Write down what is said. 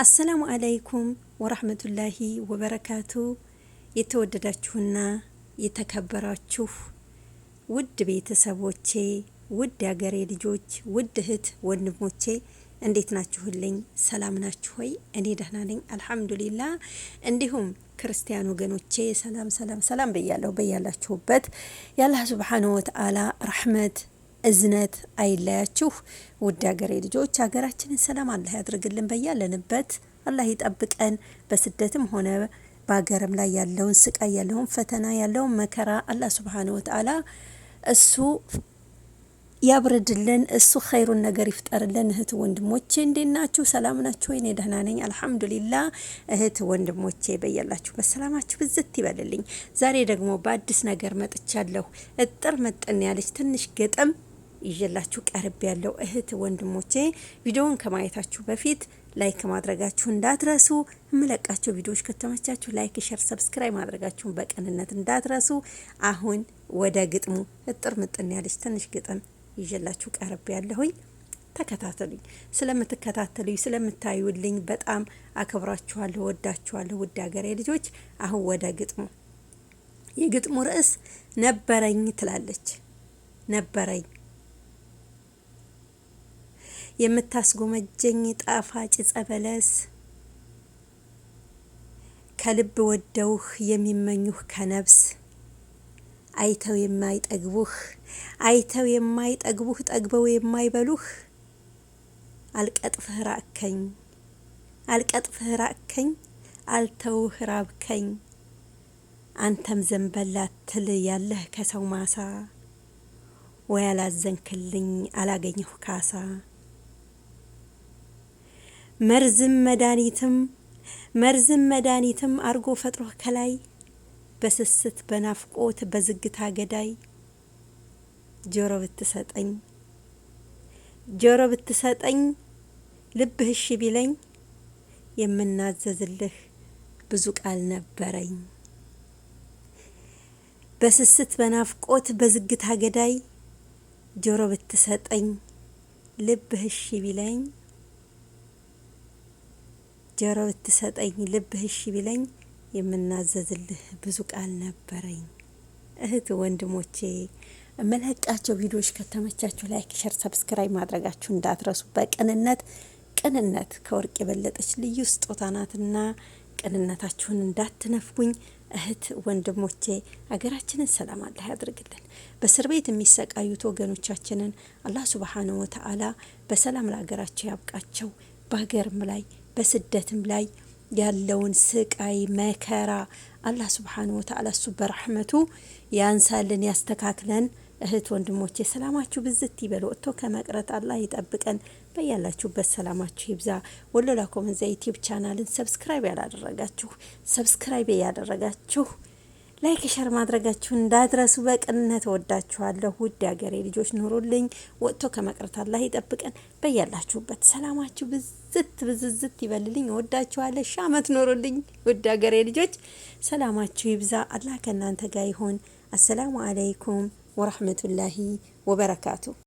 አሰላሙ አለይኩም ወራህመቱላሂ ወበረካቱ። የተወደዳችሁና የተከበራችሁ ውድ ቤተሰቦቼ፣ ውድ ያገሬ ልጆች፣ ውድ እህት ወንድሞቼ እንዴት ናችሁልኝ? ሰላም ናችሁ ሆይ? እኔ ደህና ነኝ አልሐምዱሊላህ። እንዲሁም ክርስቲያን ወገኖቼ ሰላም በያለሁ። በያላችሁበት የአላህ ሱብሓነሁ ወተዓላ ረህመት እዝነት አይለያችሁ። ውድ ሀገሬ ልጆች ሀገራችንን ሰላም አላህ ያድርግልን። በያለንበት አላህ ይጠብቀን። በስደትም ሆነ በሀገርም ላይ ያለውን ስቃይ፣ ያለውን ፈተና፣ ያለውን መከራ አላህ ሱብሓነሁ ወተዓላ እሱ ያብርድልን፣ እሱ ኸይሩን ነገር ይፍጠርልን። እህት ወንድሞቼ እንዴት ናችሁ? ሰላም ናችሁ? እኔ ደህና ነኝ አልሐምዱሊላህ። እህት ወንድሞቼ በያላችሁ በሰላማችሁ ብዝት ይበልልኝ። ዛሬ ደግሞ በአዲስ ነገር መጥቻለሁ። እጥር መጠን ያለች ትንሽ ገጠም ይዤላችሁ ቀርብ ያለው እህት ወንድሞቼ፣ ቪዲዮውን ከማየታችሁ በፊት ላይክ ማድረጋችሁ እንዳትረሱ። የምለቃቸው ቪዲዮዎች ከተመቻችሁ ላይክ፣ ሼር፣ ሰብስክራይብ ማድረጋችሁን በቅንነት እንዳትረሱ። አሁን ወደ ግጥሙ እጥር ምጥን ያለች ትንሽ ግጥም ይዤላችሁ ቀርብ ያለሁኝ። ተከታተሉኝ። ስለምትከታተሉኝ ስለምታዩልኝ በጣም አከብራችኋለሁ፣ ወዳችኋለሁ ውድ ሀገሬ ልጆች። አሁን ወደ ግጥሙ። የግጥሙ ርዕስ ነበረኝ ትላለች። ነበረኝ የምታስጎመጀኝ ጣፋጭ ጸበለስ፣ ከልብ ወደውህ የሚመኙህ ከነፍስ፣ አይተው የማይጠግቡህ ጠግበው የማይበሉህ፣ አልቀጥፍህ ራቅከኝ አልተውህ ራብከኝ፣ አንተም ዘንበል አትል ያለህ ከሰው ማሳ፣ ወይ አላዘንክልኝ አላገኘሁ ካሳ። መርዝም መድኃኒትም አርጎ ፈጥሮህ ከላይ፣ በስስት በናፍቆት በዝግታ ገዳይ፣ ጆሮ ብትሰጠኝ ልብህ እሺ ቢለኝ፣ የምናዘዝልህ ብዙ ቃል ነበረኝ። በስስት በናፍቆት በዝግታ ገዳይ፣ ጆሮ ብትሰጠኝ ልብህ እሺ ቢለኝ፣ ጆሮ ብትሰጠኝ ልብህ እሺ ቢለኝ፣ የምናዘዝልህ ብዙ ቃል ነበረኝ። እህት ወንድሞቼ መለቃቸው ቪዲዮዎች ከተመቻችሁ ላይክ፣ ሼር፣ ሰብስክራይብ ማድረጋችሁ እንዳትረሱ። ቅንነት ከወርቅ የበለጠች ልዩ ስጦታ ናትና ቅንነታችሁን እንዳትነፍጉኝ። እህት ወንድሞቼ ሀገራችንን ሰላም አላህ ያድርግልን። በእስር ቤት የሚሰቃዩት ወገኖቻችንን አላህ ሱብሓነሁ ወተዓላ በሰላም ለሀገራቸው ያብቃቸው። በሀገርም ላይ በስደትም ላይ ያለውን ስቃይ መከራ አላህ ሱብሓነሁ ወተዓላ እሱ በረሕመቱ ያንሳልን፣ ያስተካክለን። እህት ወንድሞቼ ሰላማችሁ ብዝት ይበል። ወጥቶ ከመቅረት አላህ ይጠብቀን። በያላችሁበት ሰላማችሁ ይብዛ። ወሎላ ኮመንት ዩቲዩብ ቻናልን ሰብስክራይብ ያላደረጋችሁ ሰብስክራይብ ያደረጋችሁ፣ ላይክ ሸር ማድረጋችሁ እንዳትረሱ። በቅንነት ወዳችኋለሁ ውድ ሀገሬ ልጆች። ኑሩልኝ። ወጥቶ ከመቅረት አላህ ይጠብቀን። በያላችሁበት ሰላማችሁ ብዝት ይበልልኝ። ወዳችኋለሁ። ሺህ ዓመት ኑሩልኝ ውድ ሀገሬ ልጆች። ሰላማችሁ ይብዛ። አላህ ከእናንተ ጋር ይሁን። አሰላሙ አለይኩም ወራህመቱላሂ ወበረካቱ።